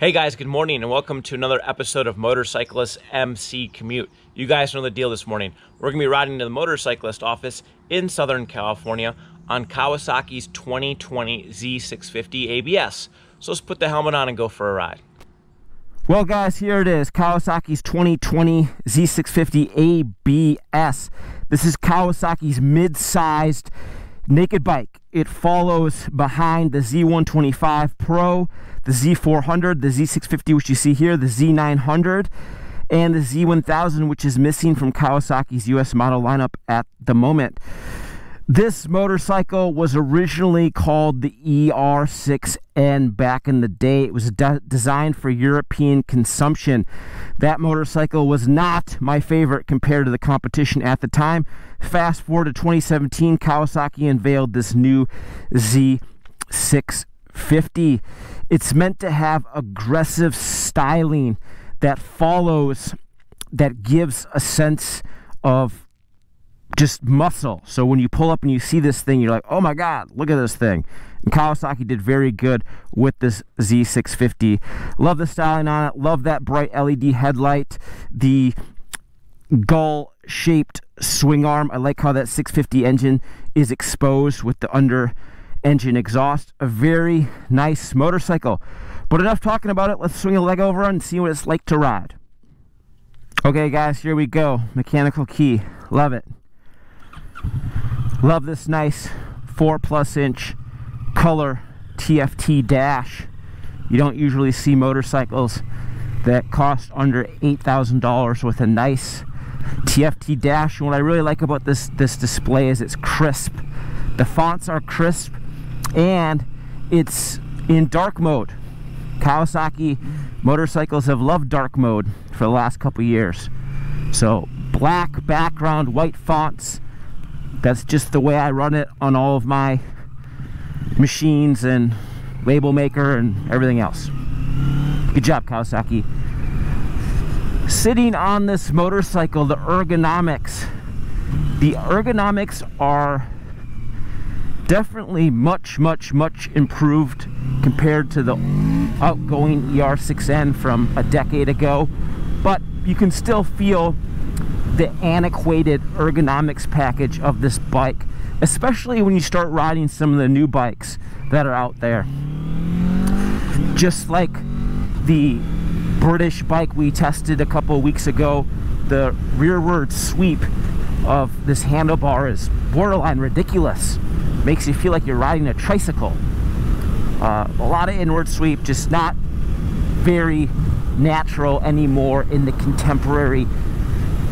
Hey guys, good morning and welcome to another episode of Motorcyclist MC Commute. You guys know the deal this morning. We're going to be riding to the motorcyclist office in Southern California on Kawasaki's 2020 Z650 ABS. So let's put the helmet on and go for a ride. Well guys, here it is, Kawasaki's 2020 Z650 ABS. This is Kawasaki's mid-sized naked bike. It follows behind the Z125 Pro, the Z400, the Z650 which you see here, the Z900, and the Z1000 which is missing from Kawasaki's US model lineup at the moment. This motorcycle was originally called the ER6N back in the day. It was designed for European consumption. That motorcycle was not my favorite compared to the competition at the time. Fast forward to 2017, Kawasaki unveiled this new Z650. It's meant to have aggressive styling that follows, that gives a sense of just muscle. So when you pull up and you see this thing, you're like, oh my god, look at this thing. And Kawasaki did very good with this Z650. Love the styling on it, love that bright LED headlight, the gull shaped swing arm. I like how that 650 engine is exposed with the under engine exhaust. A very nice motorcycle. But enough talking about it, let's swing a leg over and see what it's like to ride. Okay guys, here we go. Mechanical key, love it. Love this nice 4+ inch color TFT dash. You don't usually see motorcycles that cost under $8,000 with a nice TFT dash. And what I really like about this display is it's crisp. The fonts are crisp and it's in dark mode. Kawasaki motorcycles have loved dark mode for the last couple years. So black background, white fonts. That's just the way I run it on all of my machines and label maker and everything else. Good job, Kawasaki. Sitting on this motorcycle, the ergonomics are definitely much improved compared to the outgoing ER6N from a decade ago, but you can still feel the antiquated ergonomics package of this bike, especially when you start riding some of the new bikes that are out there. Just like the British bike we tested a couple of weeks ago, the rearward sweep of this handlebar is borderline ridiculous. Makes you feel like you're riding a tricycle. A lot of inward sweep, just not very natural anymore in the contemporary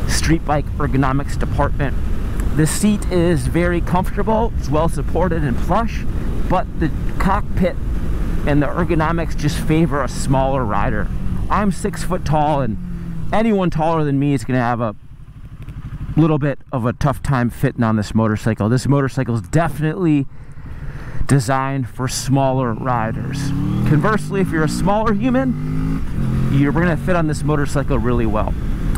street bike ergonomics department. The seat is very comfortable, it's well supported and plush, but the cockpit and the ergonomics just favor a smaller rider. I'm 6 foot tall, and anyone taller than me is going to have a little bit of a tough time fitting on this motorcycle. This motorcycle is definitely designed for smaller riders. Conversely, if you're a smaller human, you're going to fit on this motorcycle really well.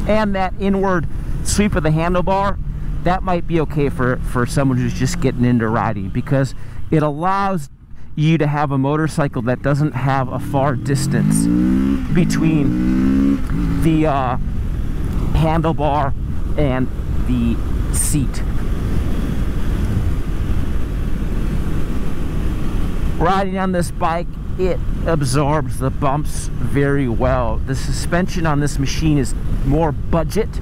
And that inward sweep of the handlebar, that might be okay for someone who's just getting into riding, because it allows you to have a motorcycle that doesn't have a far distance between the handlebar and the seat. Riding on this bike, it absorbs the bumps very well. The suspension on this machine is more budget,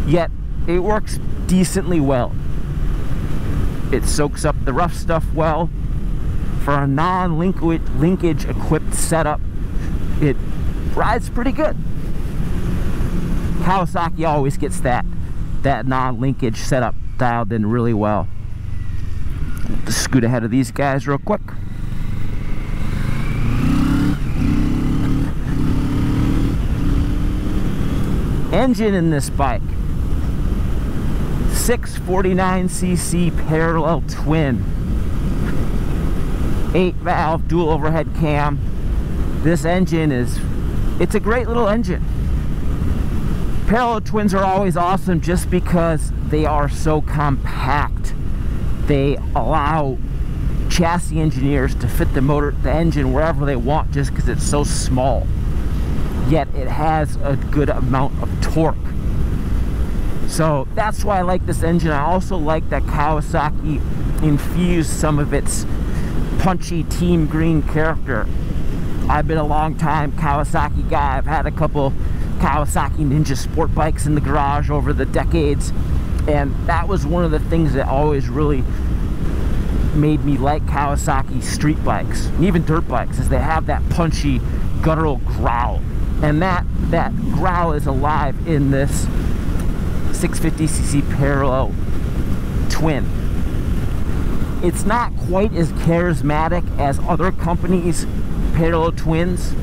yet it works decently well. It soaks up the rough stuff well. For a non-linkage equipped setup, it rides pretty good. Kawasaki always gets that non-linkage setup dialed in really well. Just scoot ahead of these guys real quick. Engine in this bike, 649cc parallel twin, 8-valve dual overhead cam. This engine it's a great little engine. Parallel twins are always awesome just because they are so compact. They allow chassis engineers to fit the engine wherever they want just because it's so small. Yet it has a good amount of torque. So that's why I like this engine. I also like that Kawasaki infused some of its punchy team green character. I've been a long time Kawasaki guy. I've had a couple Kawasaki Ninja sport bikes in the garage over the decades, and that was one of the things that always really made me like Kawasaki street bikes and even dirt bikes, is they have that punchy guttural growl, and that growl is alive in this 650cc parallel twin. It's not quite as charismatic as other companies' parallel twins.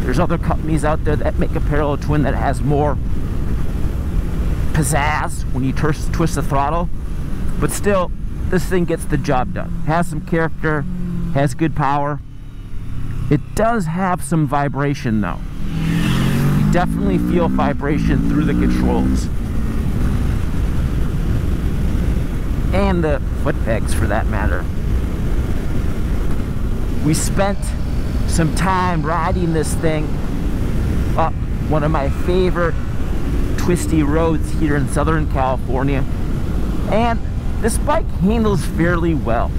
There's other companies out there that make a parallel twin that has more pizzazz when you twist the throttle, but still this thing gets the job done. Has some character, has good power. It does have some vibration though. You definitely feel vibration through the controls and the foot pegs for that matter. We spent some time riding this thing up one of my favorite twisty roads here in Southern California, and this bike handles fairly well.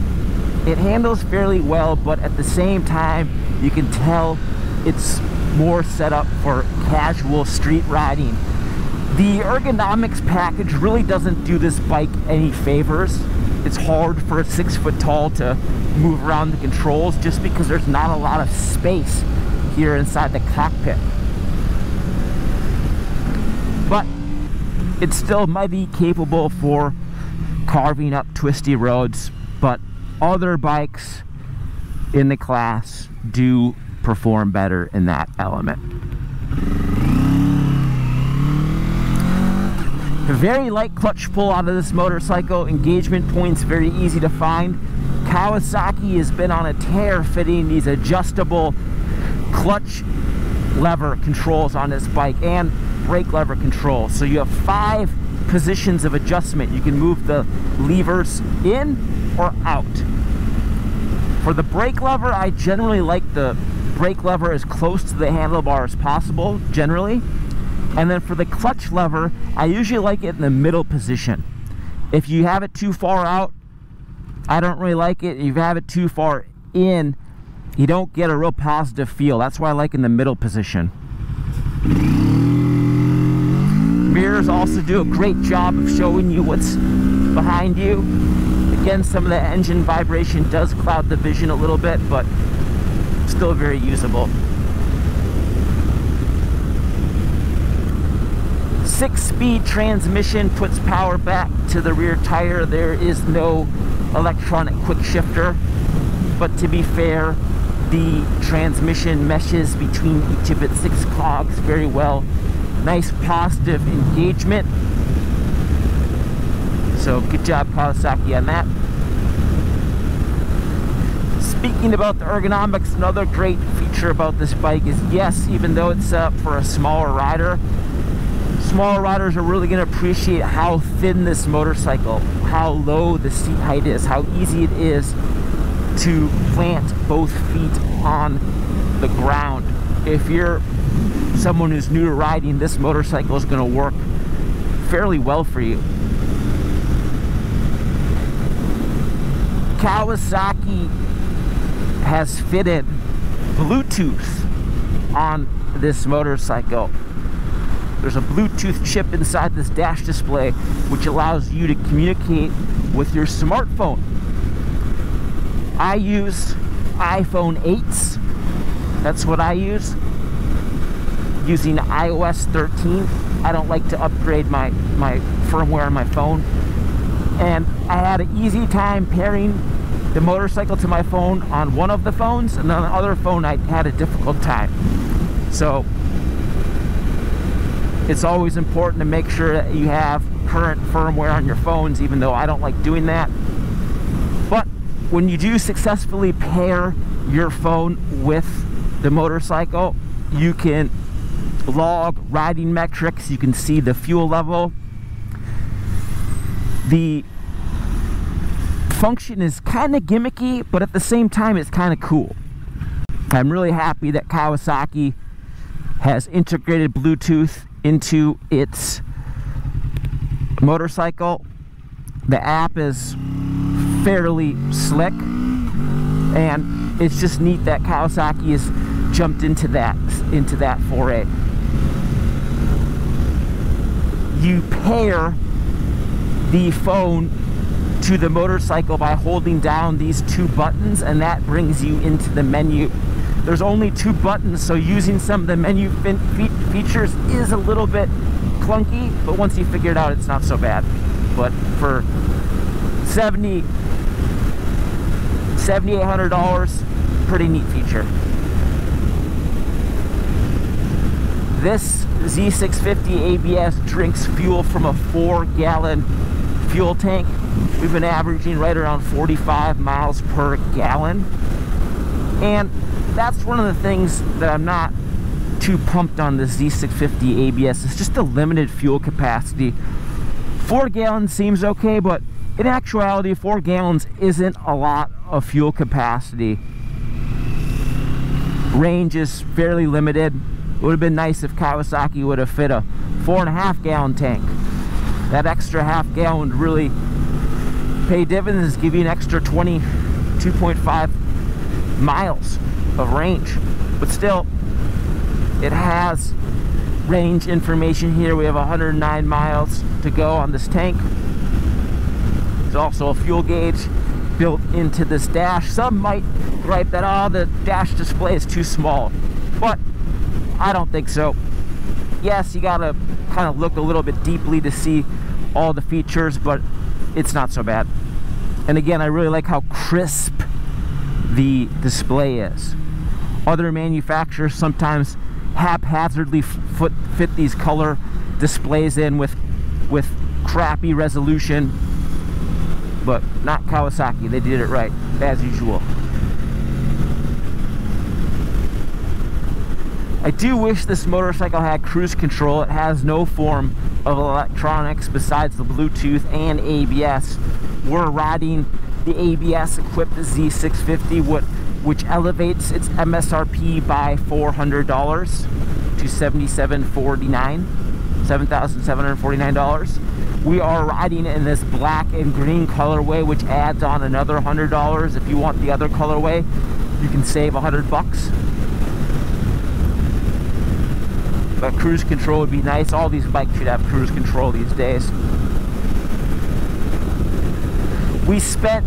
It handles fairly well, but at the same time you can tell it's more set up for casual street riding. The ergonomics package really doesn't do this bike any favors. It's hard for a 6 foot tall to move around the controls just because there's not a lot of space here inside the cockpit. But it's still mighty capable for carving up twisty roads, but other bikes in the class do perform better in that element. A very light clutch pull out of this motorcycle. Engagement points very easy to find. Kawasaki has been on a tear fitting these adjustable clutch lever controls on this bike and brake lever controls. So you have 5 positions of adjustment. You can move the levers in or out. For the brake lever, I generally like the brake lever as close to the handlebar as possible, generally. And then for the clutch lever, I usually like it in the middle position. If you have it too far out, I don't really like it. If you have it too far in, you don't get a real positive feel. That's why I like in the middle position. Mirrors also do a great job of showing you what's behind you. Again, some of the engine vibration does cloud the vision a little bit, but still very usable. 6-speed transmission puts power back to the rear tire. There is no electronic quick shifter, but to be fair, the transmission meshes between each of its 6 cogs very well. Nice positive engagement. So good job, Kawasaki, on that. Speaking about the ergonomics, another great feature about this bike is, yes, even though it's for a smaller rider, smaller riders are really going to appreciate how thin this motorcycle, how low the seat height is, how easy it is to plant both feet on the ground. If you're someone who's new to riding, this motorcycle is going to work fairly well for you. Kawasaki has fitted Bluetooth on this motorcycle. There's a Bluetooth chip inside this dash display which allows you to communicate with your smartphone. I use iPhone 8s. That's what I use. Using iOS 13. I don't like to upgrade my firmware on my phone. And I had an easy time pairing the motorcycle to my phone on one of the phones, and on the other phone I had a difficult time. So it's always important to make sure that you have current firmware on your phones, even though I don't like doing that. But when you do successfully pair your phone with the motorcycle, you can log riding metrics, you can see the fuel level, the function is kind of gimmicky, but at the same time it's kind of cool. I'm really happy that Kawasaki has integrated Bluetooth into its motorcycle. The app is fairly slick, and it's just neat that Kawasaki has jumped into that foray. You pair the phone to the motorcycle by holding down these two buttons, and that brings you into the menu. There's only two buttons, so using some of the menu features is a little bit clunky, but once you figure it out, it's not so bad. But for $7,800, pretty neat feature. This Z650 ABS drinks fuel from a 4-gallon fuel tank. We've been averaging right around 45 miles per gallon. And that's one of the things that I'm not too pumped on this Z650 ABS. It's just a limited fuel capacity. 4 gallons seems okay, but in actuality, 4 gallons isn't a lot of fuel capacity. Range is fairly limited. It would have been nice if Kawasaki would have fit a 4.5 gallon tank. That extra half gallon would really pay dividends, give you an extra 22.5 miles of range. But still, it has range information here. We have 109 miles to go on this tank. There's also a fuel gauge built into this dash. Some might gripe that, oh, the dash display is too small, but I don't think so. Yes, you gotta kind of look a little bit deeply to see all the features, but it's not so bad. And again, I really like how crisp the display is. Other manufacturers sometimes haphazardly fit these color displays in with crappy resolution, but not Kawasaki. They did it right, as usual. I do wish this motorcycle had cruise control. It has no form of electronics besides the Bluetooth and ABS. We're riding the ABS equipped Z650, which elevates its MSRP by $400 to $7,749. We are riding in this black and green colorway, which adds on another $100. If you want the other colorway, you can save $100. But cruise control would be nice. All these bikes should have cruise control these days. We spent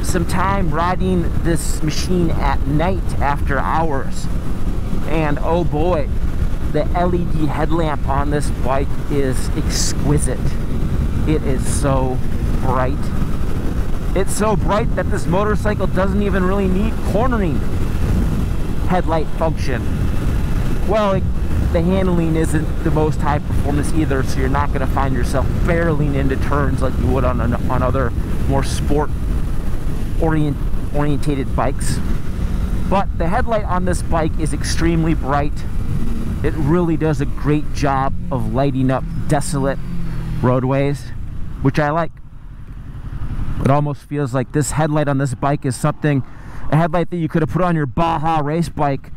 some time riding this machine at night after hours, and oh boy, the LED headlamp on this bike is exquisite. It is so bright. It's so bright that this motorcycle doesn't even really need cornering headlight function. Well, the handling isn't the most high performance either, so you're not going to find yourself barreling into turns like you would on other more sport orientated bikes. But the headlight on this bike is extremely bright. It really does a great job of lighting up desolate roadways, which I like. It almost feels like this headlight on this bike is a headlight that you could have put on your Baja race bike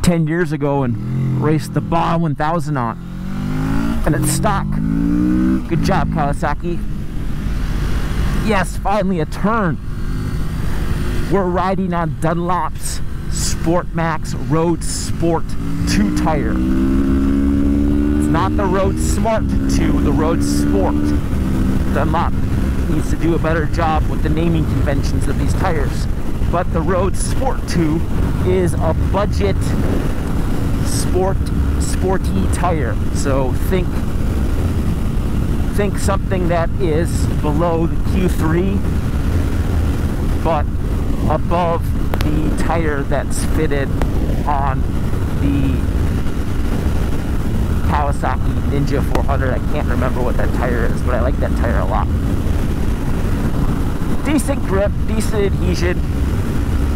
10 years ago and raced the Baja 1000 on. And it's stock. Good job, Kawasaki. Yes, finally a turn. We're riding on Dunlop's Sport Max Road Sport 2 tire. It's not the Road Smart 2, the Road Sport. Dunlop needs to do a better job with the naming conventions of these tires. But the Road Sport 2 is a budget sporty tire. So think something that is below the Q3, but above the tire that's fitted on the Kawasaki Ninja 400. I can't remember what that tire is, but I like that tire a lot. Decent grip, decent adhesion.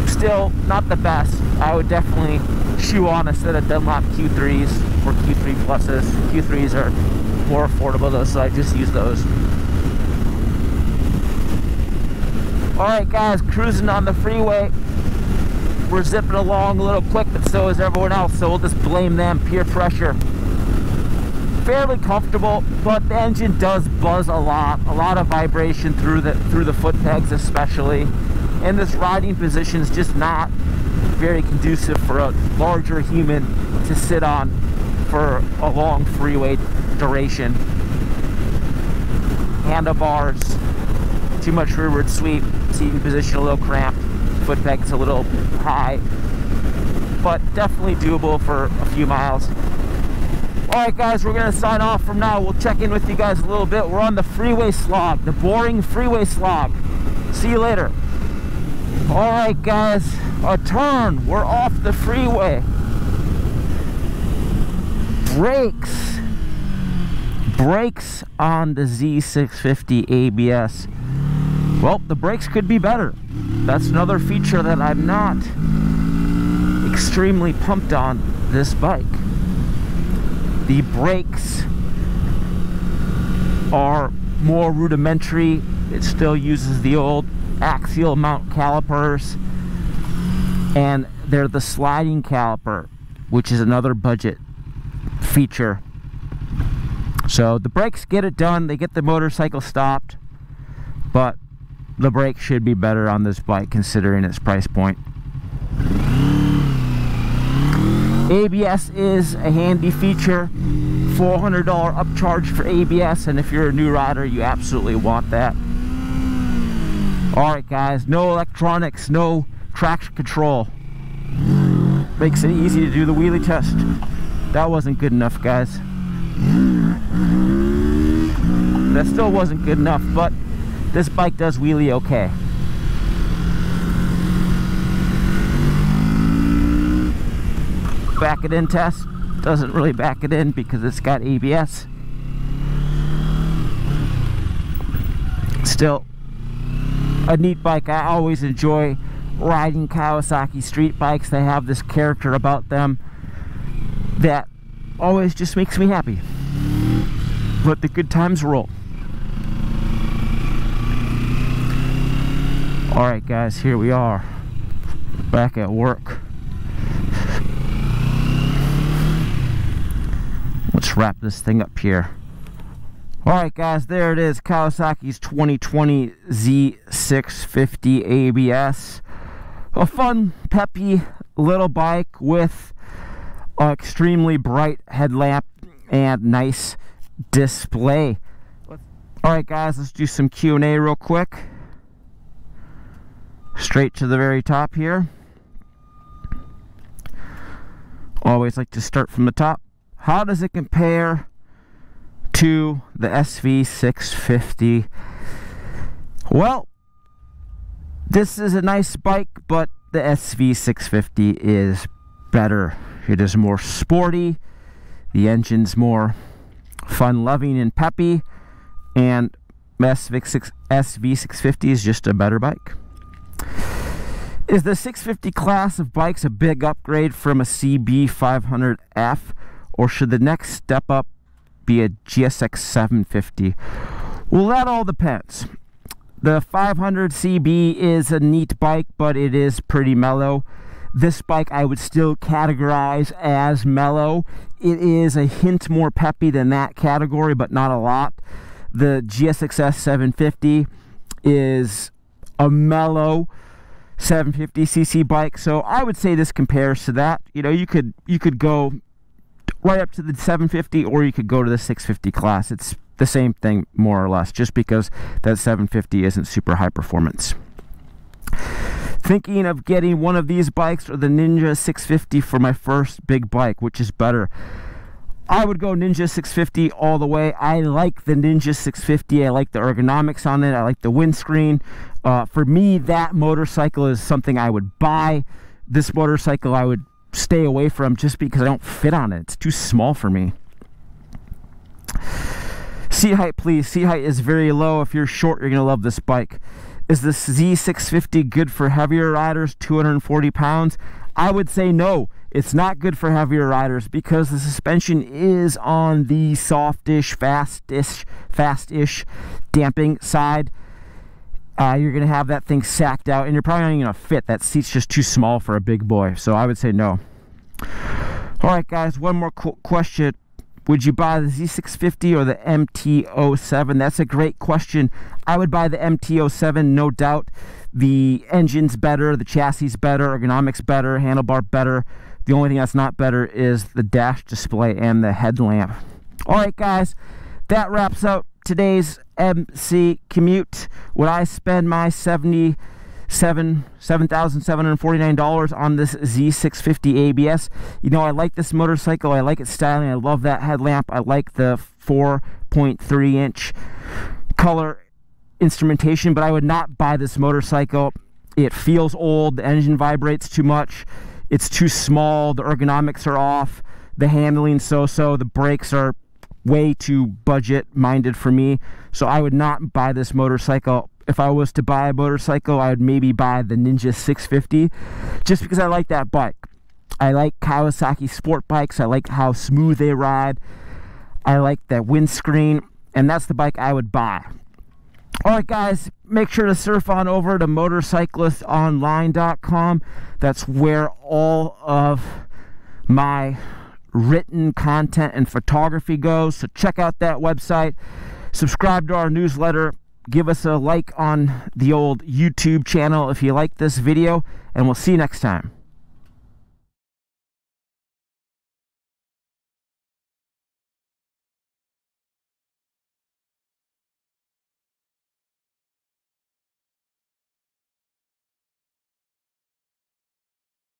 Still not the best. I would definitely shoe on a set of Dunlop Q3s or Q3 Pluses. Q3s are more affordable though, so I just use those. Alright guys, cruising on the freeway. We're zipping along a little quick, but so is everyone else, so we'll just blame them. Peer pressure. Fairly comfortable, but the engine does buzz a lot of vibration through the foot pegs especially, and this riding position is just not very conducive for a larger human to sit on for a long freeway duration. Handlebars, too much rearward sweep, seating position a little cramped, foot pegs a little high, but definitely doable for a few miles. Alright guys, we're going to sign off from now. We'll check in with you guys a little bit. We're on the freeway slog, the boring freeway slog. See you later. Alright guys, a turn. We're off the freeway. Brakes on the Z650 ABS. Well, the brakes could be better. That's another feature that I'm not extremely pumped on this bike. The brakes are more rudimentary. It still uses the old axial mount calipers, and they're the sliding caliper, which is another budget feature. So the brakes get it done, they get the motorcycle stopped, but the brakes should be better on this bike considering its price point. ABS is a handy feature. $400 upcharge for ABS, and if you're a new rider, you absolutely want that. Alright guys, no electronics, no traction control. Makes it easy to do the wheelie test. That wasn't good enough, guys. That still wasn't good enough, but this bike does wheelie okay. Back it in test. Doesn't really back it in because it's got ABS. Still a neat bike. I always enjoy riding Kawasaki street bikes. They have this character about them that always just makes me happy. Let the good times roll. Alright guys, here we are back at work. Let's wrap this thing up here. Alright guys, there it is, Kawasaki's 2020 Z650 ABS. A fun, peppy little bike with an extremely bright headlamp and nice display. Alright guys, let's do some Q&A real quick. Straight to the very top here. Always like to start from the top. How does it compare to the SV650? Well, this is a nice bike, but the SV650 is better. It is more sporty, the engine's more fun-loving and peppy, and SV650 is just a better bike. Is the 650 class of bikes a big upgrade from a CB500F, or should the next step up be a GSX 750? Well, that all depends. The 500 CB is a neat bike, but it is pretty mellow. This bike I would still categorize as mellow. It is a hint more peppy than that category, but not a lot. The GSX 750 is a mellow 750cc bike, so I would say this compares to that. You know, you could go right up to the 750, or you could go to the 650 class. It's the same thing more or less, just because that 750 isn't super high performance. Thinking of getting one of these bikes or the Ninja 650 for my first big bike, which is better? I would go Ninja 650 all the way. I like the Ninja 650. I like the ergonomics on it. I like the windscreen. For me, that motorcycle is something I would buy. This motorcycle I would stay away from just because I don't fit on it. It's too small for me. Seat height, please. Seat height is very low. If you're short, you're going to love this bike. Is the Z650 good for heavier riders, 240 pounds? I would say no. It's not good for heavier riders because the suspension is on the softish, fast-ish damping side. you're going to have that thing sacked out, and you're probably not even going to fit. That seat's just too small for a big boy, so I would say no. All right, guys, one more question. Would you buy the Z650 or the MT-07? That's a great question. I would buy the MT-07, no doubt. The engine's better, the chassis better, ergonomics better, handlebar better. The only thing that's not better is the dash display and the headlamp. All right, guys, that wraps up today's MC Commute. Would I spend my $7,749 on this Z650 ABS? You know, I like this motorcycle. I like its styling. I love that headlamp. I like the 4.3-inch color instrumentation, but I would not buy this motorcycle. It feels old. The engine vibrates too much. It's too small. The ergonomics are off. The handling so-so. The brakes are way too budget-minded for me. So I would not buy this motorcycle. If I was to buy a motorcycle, I would maybe buy the Ninja 650, just because I like that bike. I like Kawasaki sport bikes. I like how smooth they ride. I like that windscreen, and that's the bike I would buy. All right, guys, make sure to surf on over to motorcyclistonline.com. That's where all of my written content and photography goes. So check out that website. Subscribe to our newsletter. Give us a like on the old YouTube channel if you like this video, and we'll see you next time.